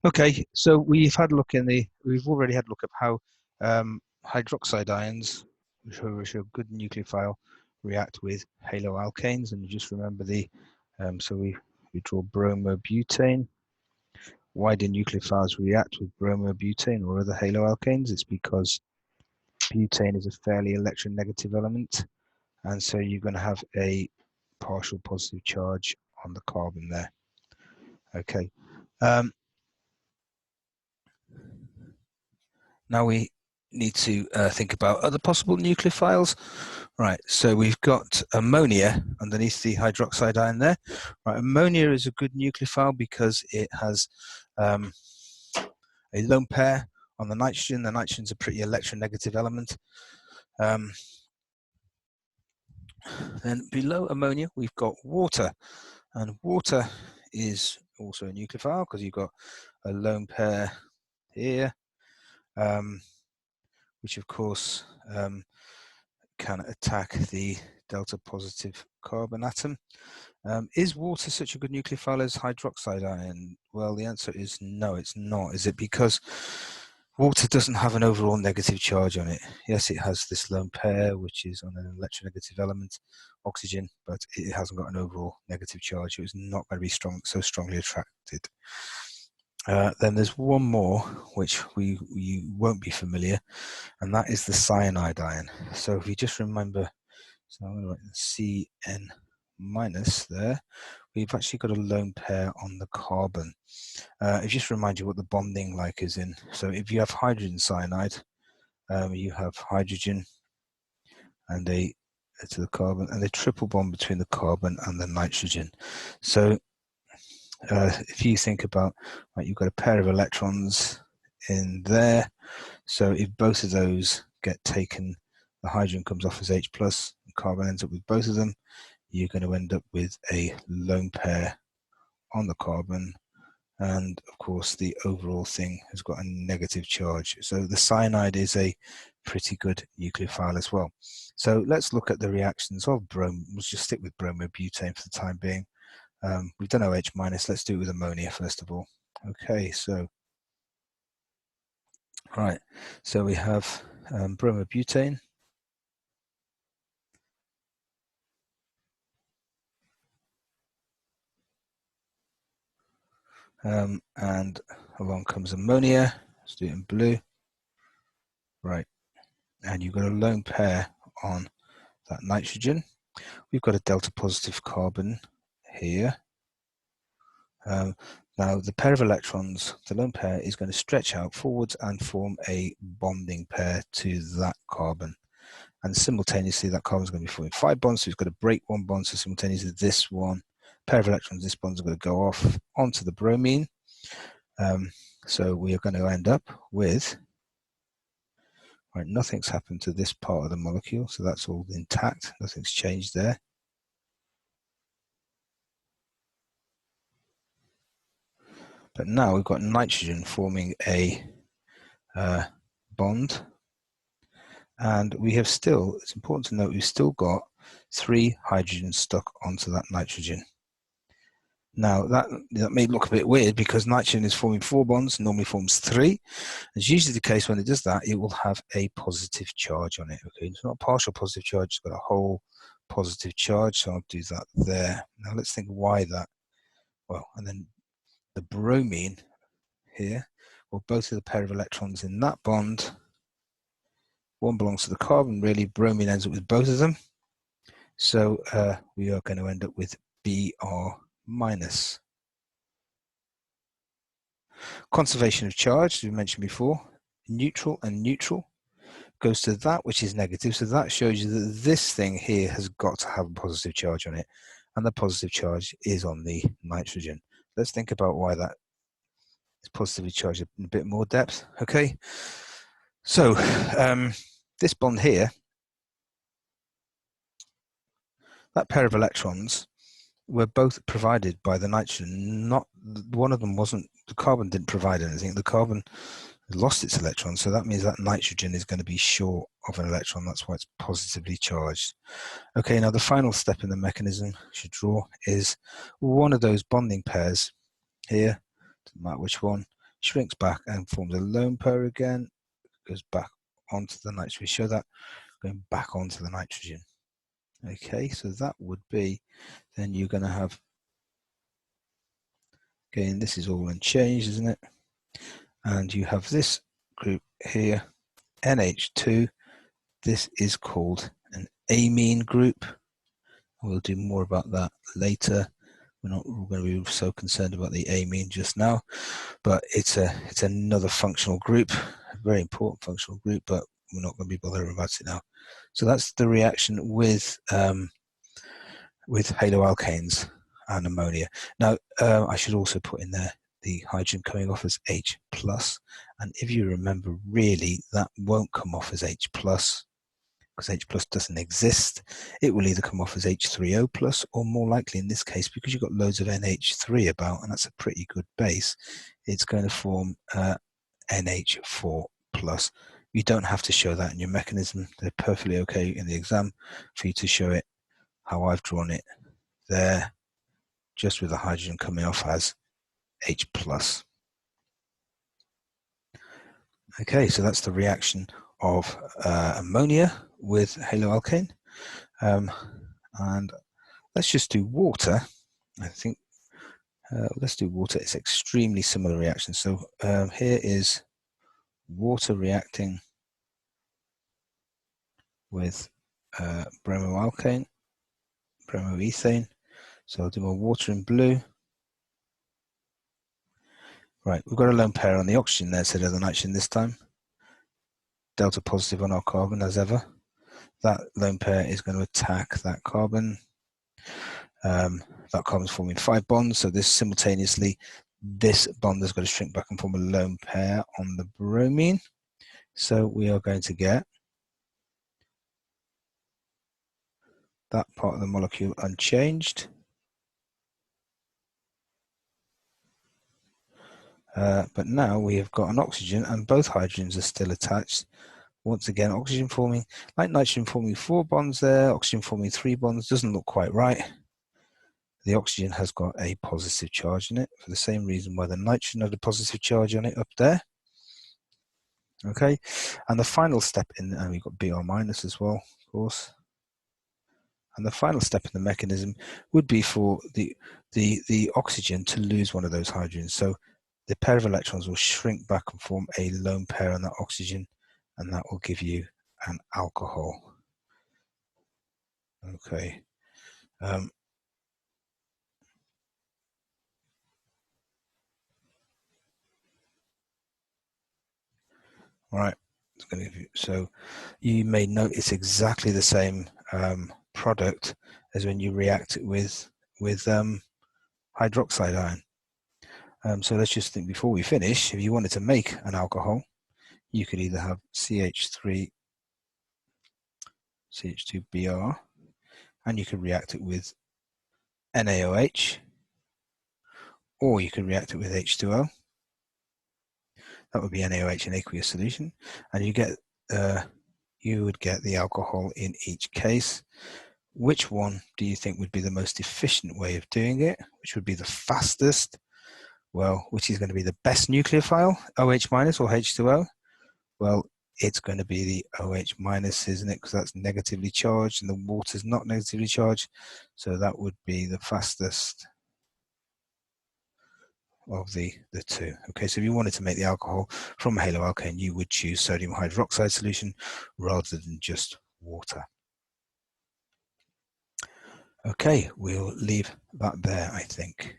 Okay, so we've already had a look at how hydroxide ions, which are good nucleophile, react with haloalkanes, and you just remember so we draw bromobutane. Why do nucleophiles react with bromobutane or other haloalkanes? It's because butane is a fairly electronegative element, and so you're going to have a partial positive charge on the carbon there. Okay. Now we need to think about other possible nucleophiles. Right, so we've got ammonia underneath the hydroxide ion there. Right, ammonia is a good nucleophile because it has a lone pair on the nitrogen. The nitrogen's a pretty electronegative element. Then below ammonia, we've got water. And water is also a nucleophile because you've got a lone pair here, which of course can attack the delta positive carbon atom. Is water such a good nucleophile as hydroxide ion? Well, the answer is no, it's not. Is it because water doesn't have an overall negative charge on it? Yes, it has this lone pair, which is on an electronegative element, oxygen, but it hasn't got an overall negative charge. It's not going to be so strongly attracted. Then there's one more, which we won't be familiar, and that is the cyanide ion. So if you just remember, so I'm going to write Cn minus there, we've actually got a lone pair on the carbon. It just reminds you what the bonding like is in. So if you have hydrogen cyanide, you have hydrogen and to the carbon, and a triple bond between the carbon and the nitrogen. So if you think about, right, you've got a pair of electrons in there. So if both of those get taken, the hydrogen comes off as H+, the carbon ends up with both of them, you're going to end up with a lone pair on the carbon, and of course the overall thing has got a negative charge. So the cyanide is a pretty good nucleophile as well. So let's look at the reactions of brome. We'll just stick with bromobutane for the time being. We've done OH minus, let's do it with ammonia first of all. Okay, so right, so we have bromobutane. And along comes ammonia. Let's do it in blue. Right, and you've got a lone pair on that nitrogen. We've got a delta positive carbon here. Now the pair of electrons, the lone pair, is going to stretch out forwards and form a bonding pair to that carbon. And simultaneously that carbon is going to be forming 5 bonds, so it's got to break 1 bond, so simultaneously this one pair of electrons, this bond's going to go off onto the bromine. So we are going to end up with, right, nothing's happened to this part of the molecule, so that's all intact, nothing's changed there. But now we've got nitrogen forming a bond, and we have still, it's important to note, we've still got 3 hydrogens stuck onto that nitrogen. Now that may look a bit weird because nitrogen is forming 4 bonds, normally forms 3. It's usually the case when it does that, it will have a positive charge on it. Okay, it's not a partial positive charge, it's got a whole positive charge, so I'll do that there. Now let's think why that. Well, and then the bromine here, well, both of the pair of electrons in that bond, one belongs to the carbon, really, bromine ends up with both of them. So we are going to end up with Br minus. Conservation of charge, as we mentioned before, neutral and neutral goes to that which is negative. So that shows you that this thing here has got to have a positive charge on it, and the positive charge is on the nitrogen. Let's think about why that is positively charged in a bit more depth. Okay, so this bond here, that pair of electrons were both provided by the nitrogen. Not one of them wasn't. The carbon didn't provide anything. The carbon lost its electron, so that means that nitrogen is going to be short of an electron. That's why it's positively charged. Okay, now the final step in the mechanism we should draw is one of those bonding pairs here, doesn't matter which one, shrinks back and forms a lone pair again, goes back onto the nitrogen. We show that going back onto the nitrogen. Okay, so that would be, then you're going to have, again, this is all unchanged, isn't it? And you have this group here, NH2. This is called an amine group. We'll do more about that later. We're not going to be so concerned about the amine just now, but it's another functional group, a very important functional group, but we're not going to be bothering about it now. So that's the reaction with haloalkanes and ammonia. Now, I should also put in there the hydrogen coming off as H+, and if you remember, really, that won't come off as H+, because H+ doesn't exist. It will either come off as H3O+, or more likely in this case, because you've got loads of NH3 about, and that's a pretty good base, it's going to form NH4+. You don't have to show that in your mechanism. They're perfectly okay in the exam for you to show it how I've drawn it there, just with the hydrogen coming off as H+. Okay, so that's the reaction of ammonia with haloalkane. And let's just do water. I think let's do water. It's extremely similar reaction. So here is water reacting with bromoalkane, bromoethane. So I'll do my water in blue. Right, we've got a lone pair on the oxygen there instead of the nitrogen this time. Delta positive on our carbon as ever. That lone pair is going to attack that carbon. That carbon's forming 5 bonds, so this simultaneously, this bond is going to shrink back and form a lone pair on the bromine. So we are going to get that part of the molecule unchanged. But now we have got an oxygen and both hydrogens are still attached. Once again, oxygen forming, like nitrogen forming 4 bonds there, oxygen forming 3 bonds, doesn't look quite right. The oxygen has got a positive charge in it for the same reason why the nitrogen had a positive charge on it up there. Okay, and the final step in, and we've got Br minus as well, of course. And the final step in the mechanism would be for the oxygen to lose one of those hydrogens. So the pair of electrons will shrink back and form a lone pair on that oxygen, and that will give you an alcohol. Okay. All right. So you may notice exactly the same product as when you react it with hydroxide ion. So let's just think before we finish, if you wanted to make an alcohol, you could either have CH3, CH2Br, and you could react it with NaOH, or you could react it with H2O. That would be NaOH in aqueous solution, and you would get the alcohol in each case. Which one do you think would be the most efficient way of doing it? Which would be the fastest? Well, which is going to be the best nucleophile, OH minus or H2O? Well, it's going to be the OH minus, isn't it? Because that's negatively charged and the water's not negatively charged. So that would be the fastest of the two. Okay, so if you wanted to make the alcohol from a haloalkane, you would choose sodium hydroxide solution rather than just water. Okay, we'll leave that there, I think.